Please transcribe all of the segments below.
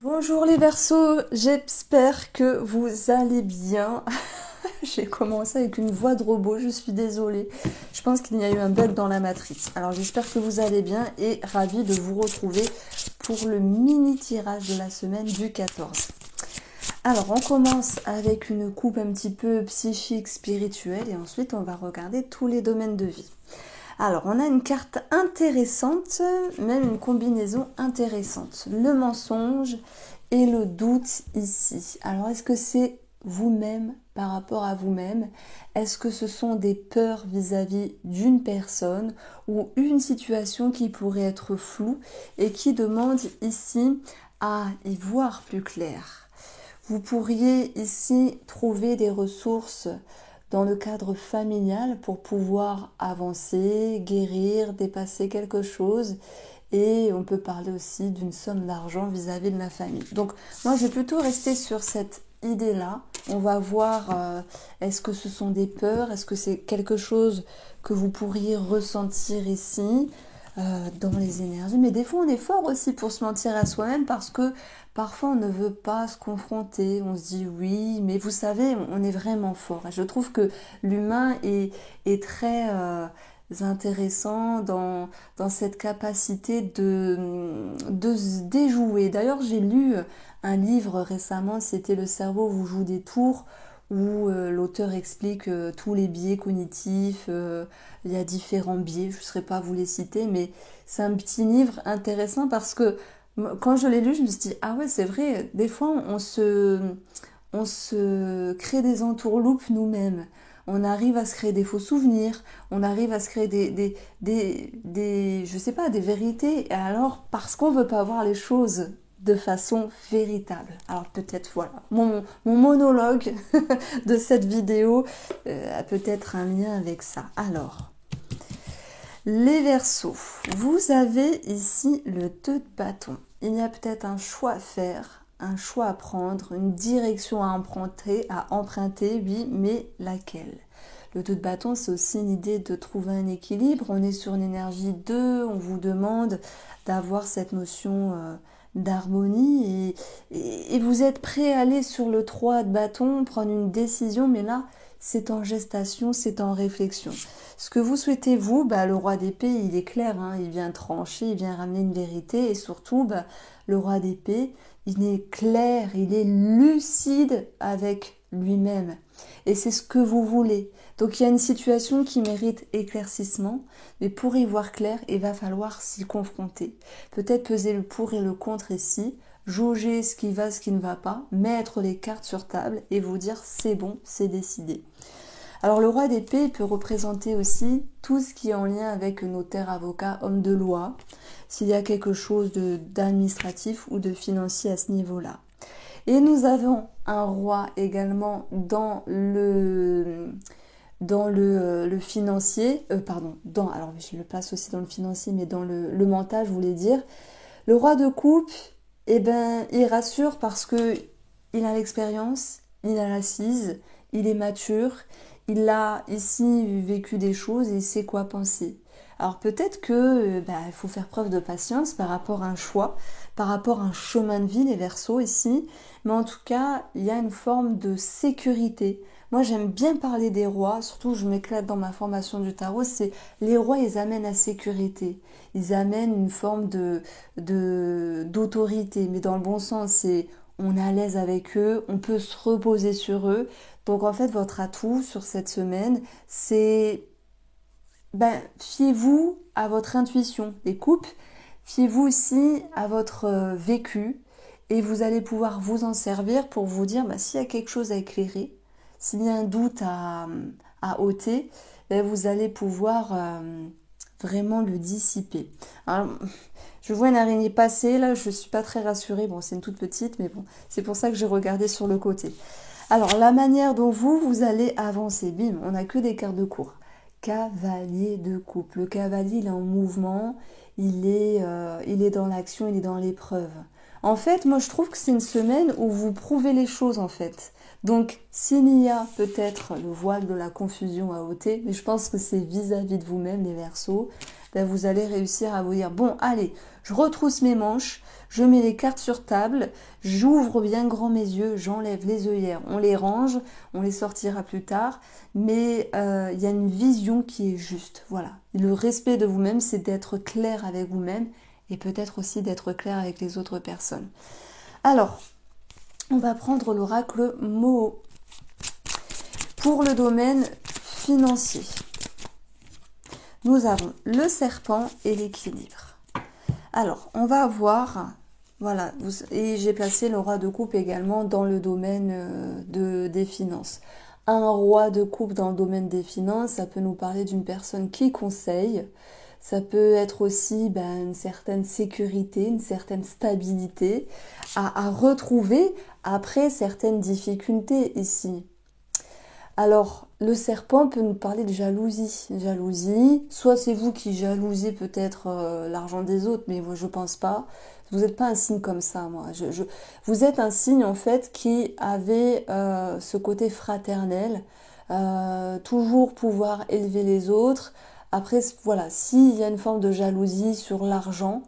Bonjour les Verseaux, j'espère que vous allez bien. J'ai commencé avec une voix de robot, je suis désolée. Je pense qu'il y a eu un bug dans la matrice. Alors j'espère que vous allez bien et ravie de vous retrouver pour le mini tirage de la semaine du 14. Alors on commence avec une coupe un petit peu psychique, spirituelle et ensuite on va regarder tous les domaines de vie. Alors, on a une carte intéressante, même une combinaison intéressante. Le mensonge et le doute ici. Alors, est-ce que c'est vous-même par rapport à vous-même? Est-ce que ce sont des peurs vis-à-vis d'une personne ou une situation qui pourrait être floue et qui demande ici à y voir plus clair? Vous pourriez ici trouver des ressources dans le cadre familial pour pouvoir avancer, guérir, dépasser quelque chose. Et on peut parler aussi d'une somme d'argent vis-à-vis de la famille. Donc moi je vais plutôt rester sur cette idée-là. On va voir est-ce que ce sont des peurs, est-ce que c'est quelque chose que vous pourriez ressentir ici dans les énergies. Mais des fois on est fort aussi pour se mentir à soi-même parce que parfois on ne veut pas se confronter, on se dit oui, mais vous savez, on est vraiment fort. Et je trouve que l'humain est très intéressant dans cette capacité de se déjouer. D'ailleurs, j'ai lu un livre récemment, c'était Le cerveau vous joue des tours, où l'auteur explique tous les biais cognitifs, il y a différents biais, je ne saurais pas vous les citer, mais c'est un petit livre intéressant parce que quand je l'ai lu, je me suis dit, ah ouais, c'est vrai, des fois on se crée des entourloupes nous-mêmes. On arrive à se créer des faux souvenirs, on arrive à se créer je sais pas, des vérités, et alors parce qu'on veut pas voir les choses de façon véritable. Alors peut-être voilà, mon monologue de cette vidéo a peut-être un lien avec ça. Alors, les Verseaux, vous avez ici le 2 de bâton. Il y a peut-être un choix à faire, un choix à prendre, une direction à emprunter, oui, mais laquelle? Le 2 de bâton, c'est aussi une idée de trouver un équilibre. On est sur une énergie 2, on vous demande d'avoir cette notion d'harmonie et vous êtes prêt à aller sur le 3 de bâton, prendre une décision, mais là, c'est en gestation, c'est en réflexion. Ce que vous souhaitez, vous, le roi d'épée, il est clair, hein, il vient trancher, il vient ramener une vérité, et surtout, le roi d'épée, il est clair, il est lucide avec lui-même. Et c'est ce que vous voulez. Donc il y a une situation qui mérite éclaircissement, mais pour y voir clair, il va falloir s'y confronter. Peut-être peser le pour et le contre ici, jauger ce qui va, ce qui ne va pas, mettre les cartes sur table et vous dire c'est bon, c'est décidé. Alors le roi d'épée peut représenter aussi tout ce qui est en lien avec notaire, avocat, homme de loi, s'il y a quelque chose d'administratif ou de financier à ce niveau-là. Et nous avons un roi également dans le financier, alors je le place aussi dans le financier, mais dans le mental, je voulais dire. Le roi de coupe, il rassure parce que il a l'expérience, il a l'assise, il est mature, il a ici vécu des choses et il sait quoi penser. Alors peut-être que il faut faire preuve de patience par rapport à un choix, par rapport à un chemin de vie, les Verseaux ici, mais en tout cas, il y a une forme de sécurité. Moi, j'aime bien parler des rois, surtout je m'éclate dans ma formation du tarot, c'est les rois, ils amènent la sécurité. Ils amènent une forme d'autorité, mais dans le bon sens, c'est on est à l'aise avec eux, on peut se reposer sur eux. Donc en fait, votre atout sur cette semaine, c'est fiez-vous à votre intuition. Les coupes, fiez-vous aussi à votre vécu et vous allez pouvoir vous en servir pour vous dire s'il y a quelque chose à éclairer, s'il y a un doute à ôter, vous allez pouvoir vraiment le dissiper. Alors, je vois une araignée passer, là je suis pas très rassurée, bon c'est une toute petite, mais bon, c'est pour ça que j'ai regardé sur le côté. Alors la manière dont vous allez avancer, bim, on n'a que des cartes de cours. Cavalier de coupe. Le cavalier, il est en mouvement, il est dans l'action, il est dans l'épreuve. En fait, moi je trouve que c'est une semaine où vous prouvez les choses en fait. Donc s'il y a peut-être le voile de la confusion à ôter, mais je pense que c'est vis-à-vis de vous-même les Verseaux, vous allez réussir à vous dire, bon allez, je retrousse mes manches, Je mets les cartes sur table, j'ouvre bien grand mes yeux, j'enlève les œillères, on les range, on les sortira plus tard, mais il y a une vision qui est juste. Voilà. Le respect de vous-même, c'est d'être clair avec vous-même et peut-être aussi d'être clair avec les autres personnes. Alors, on va prendre l'oracle Moho pour le domaine financier. Nous avons le serpent et l'équilibre. Alors, on va voir, voilà, et j'ai placé le roi de coupe également dans le domaine des finances. Un roi de coupe dans le domaine des finances, ça peut nous parler d'une personne qui conseille. Ça peut être aussi une certaine sécurité, une certaine stabilité à retrouver après certaines difficultés ici. Alors, le serpent peut nous parler de jalousie. Jalousie, soit c'est vous qui jalousez peut-être l'argent des autres, mais moi je pense pas. Vous n'êtes pas un signe comme ça, moi. Vous êtes un signe en fait qui avait ce côté fraternel, toujours pouvoir élever les autres. Après, voilà, s'il y a une forme de jalousie sur l'argent,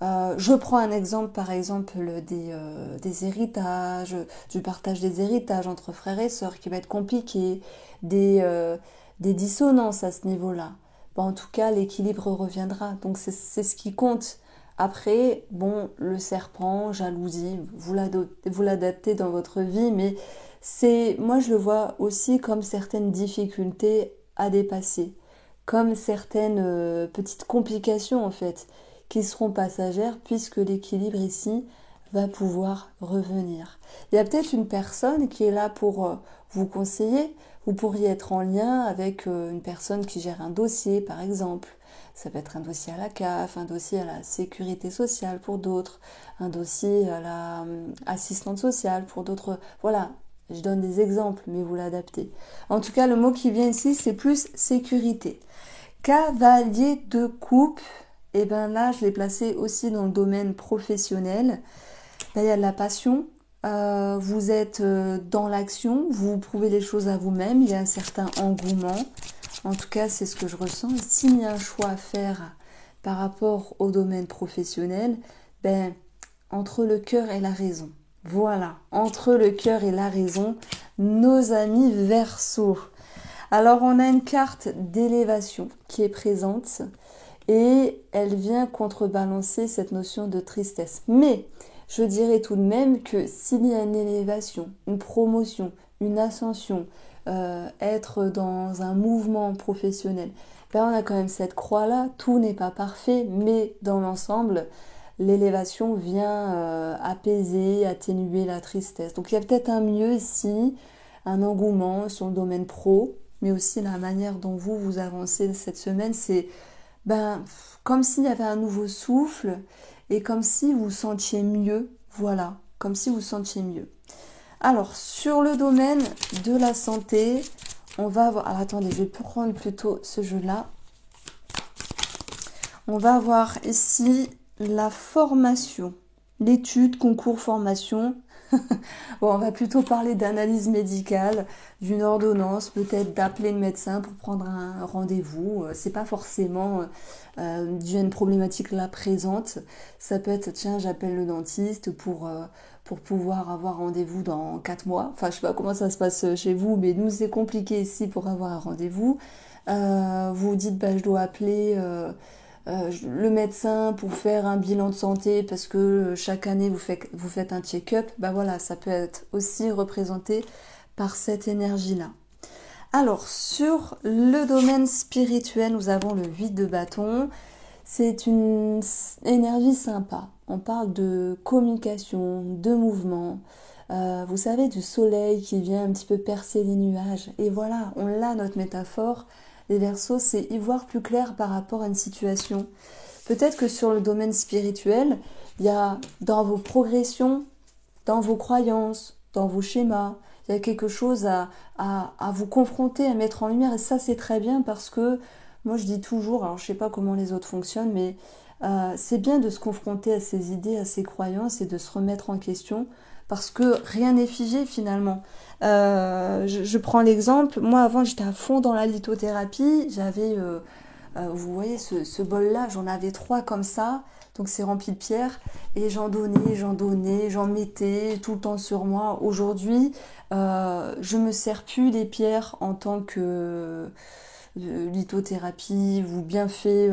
je prends un exemple, par exemple, des héritages, du partage des héritages entre frères et sœurs qui va être compliqué, des dissonances à ce niveau-là. En tout cas, l'équilibre reviendra. Donc, c'est ce qui compte. Après, bon, le serpent, jalousie, vous l'adaptez dans votre vie, mais moi, je le vois aussi comme certaines difficultés à dépasser, comme certaines petites complications, en fait, qui seront passagères puisque l'équilibre ici va pouvoir revenir. Il y a peut-être une personne qui est là pour vous conseiller. Vous pourriez être en lien avec une personne qui gère un dossier, par exemple. Ça peut être un dossier à la CAF, un dossier à la sécurité sociale pour d'autres, un dossier à la assistante sociale pour d'autres. Voilà, je donne des exemples, mais vous l'adaptez. En tout cas, le mot qui vient ici, c'est plus sécurité. Cavalier de coupe. Et bien là, je l'ai placé aussi dans le domaine professionnel. Là, il y a de la passion. Vous êtes dans l'action. Vous prouvez les choses à vous-même. Il y a un certain engouement. En tout cas, c'est ce que je ressens. S'il y a un choix à faire par rapport au domaine professionnel, entre le cœur et la raison. Voilà, entre le cœur et la raison, nos amis Verseau. Alors, on a une carte d'élévation qui est présente. Et elle vient contrebalancer cette notion de tristesse. Mais je dirais tout de même que s'il y a une élévation, une promotion, une ascension, être dans un mouvement professionnel, on a quand même cette croix-là. Tout n'est pas parfait, mais dans l'ensemble, l'élévation vient apaiser, atténuer la tristesse. Donc il y a peut-être un mieux ici, un engouement sur le domaine pro, mais aussi la manière dont vous avancez cette semaine, c'est comme s'il y avait un nouveau souffle et comme si vous sentiez mieux, voilà, comme si vous sentiez mieux. Alors, sur le domaine de la santé, on va avoir... Alors, attendez, je vais prendre plutôt ce jeu-là. On va avoir ici la formation, l'étude, concours, formation. Bon, on va plutôt parler d'analyse médicale, d'une ordonnance, peut-être d'appeler le médecin pour prendre un rendez-vous. C'est pas forcément dû à une problématique là présente. Ça peut être, tiens, j'appelle le dentiste pour pouvoir avoir rendez-vous dans 4 mois. Enfin, je sais pas comment ça se passe chez vous, mais nous, c'est compliqué ici pour avoir un rendez-vous. Vous dites, je dois appeler... le médecin pour faire un bilan de santé parce que chaque année vous faites un check-up, voilà, ça peut être aussi représenté par cette énergie-là. Alors, sur le domaine spirituel, nous avons le 8 de bâton. C'est une énergie sympa. On parle de communication, de mouvement. Vous savez, du soleil qui vient un petit peu percer les nuages. Et voilà, on l'a notre métaphore. Les Verseaux, c'est y voir plus clair par rapport à une situation. Peut-être que sur le domaine spirituel, il y a dans vos progressions, dans vos croyances, dans vos schémas, il y a quelque chose à vous confronter, à mettre en lumière. Et ça, c'est très bien parce que, moi je dis toujours, alors je sais pas comment les autres fonctionnent, mais c'est bien de se confronter à ses idées, à ses croyances et de se remettre en question. Parce que rien n'est figé finalement. Je prends l'exemple, moi avant j'étais à fond dans la lithothérapie, j'avais, vous voyez ce bol-là, j'en avais 3 comme ça, Donc c'est rempli de pierres et j'en donnais, j'en mettais tout le temps sur moi. Aujourd'hui, je me sers plus des pierres en tant que lithothérapie ou bienfait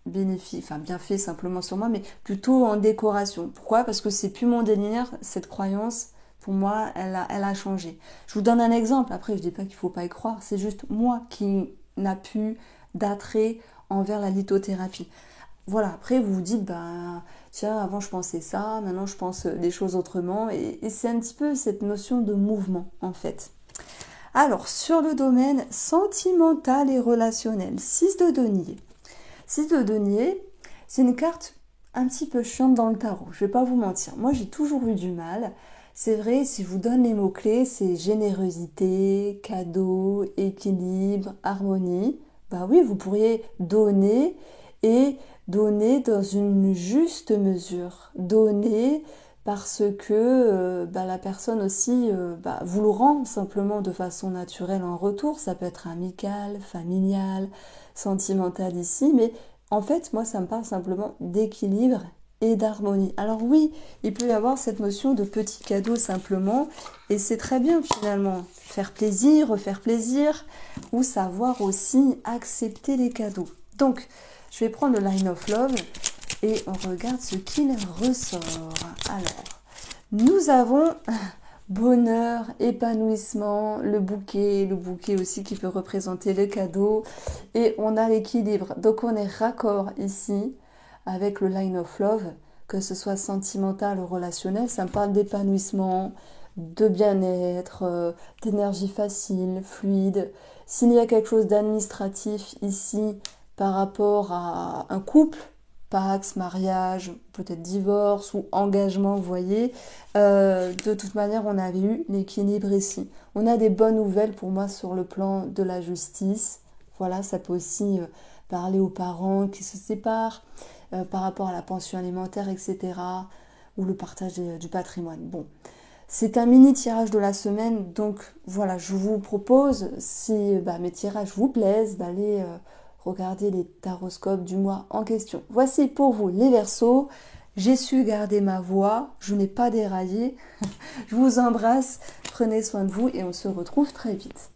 bénéfice, enfin bienfait simplement sur moi, mais plutôt en décoration. Pourquoi? Parce que c'est plus mon délire, cette croyance. Pour moi, elle a changé. Je vous donne un exemple. Après, je dis pas qu'il faut pas y croire. C'est juste moi qui n'a plus d'attrait envers la lithothérapie. Voilà. Après, vous vous dites, ben, tiens, avant je pensais ça, maintenant je pense des choses autrement. Et c'est un petit peu cette notion de mouvement, en fait. Alors, sur le domaine sentimental et relationnel, 6 de denier. 6 de denier, c'est une carte un petit peu chiante dans le tarot. Je vais pas vous mentir. Moi, j'ai toujours eu du mal. C'est vrai, si je vous donne les mots-clés, c'est générosité, cadeau, équilibre, harmonie. Bah oui, vous pourriez donner et donner dans une juste mesure. Donner parce que la personne aussi vous le rend simplement de façon naturelle en retour. Ça peut être amical, familial, sentimental ici, mais en fait, moi, ça me parle simplement d'équilibre et d'harmonie. Alors oui, il peut y avoir cette notion de petit cadeau simplement, et c'est très bien finalement. Faire plaisir, refaire plaisir, ou savoir aussi accepter les cadeaux. Donc, je vais prendre le Line of Love, et on regarde ce qu'il ressort. Alors, nous avons bonheur, épanouissement, le bouquet aussi qui peut représenter le cadeau, et on a l'équilibre. Donc on est raccord ici avec le Line of Love, que ce soit sentimental ou relationnel, ça me parle d'épanouissement, de bien-être, d'énergie facile, fluide. S'il y a quelque chose d'administratif ici par rapport à un couple, pax, mariage, peut-être divorce ou engagement, vous voyez, de toute manière, on avait eu l'équilibre ici. On a des bonnes nouvelles pour moi sur le plan de la justice. Voilà, ça peut aussi parler aux parents qui se séparent par rapport à la pension alimentaire, etc. ou le partage du patrimoine. Bon, c'est un mini tirage de la semaine, donc voilà, je vous propose, si mes tirages vous plaisent, d'aller regarder les taroscopes du mois en question. Voici pour vous les Verseaux. J'ai su garder ma voix, je n'ai pas déraillé. Je vous embrasse, prenez soin de vous et on se retrouve très vite.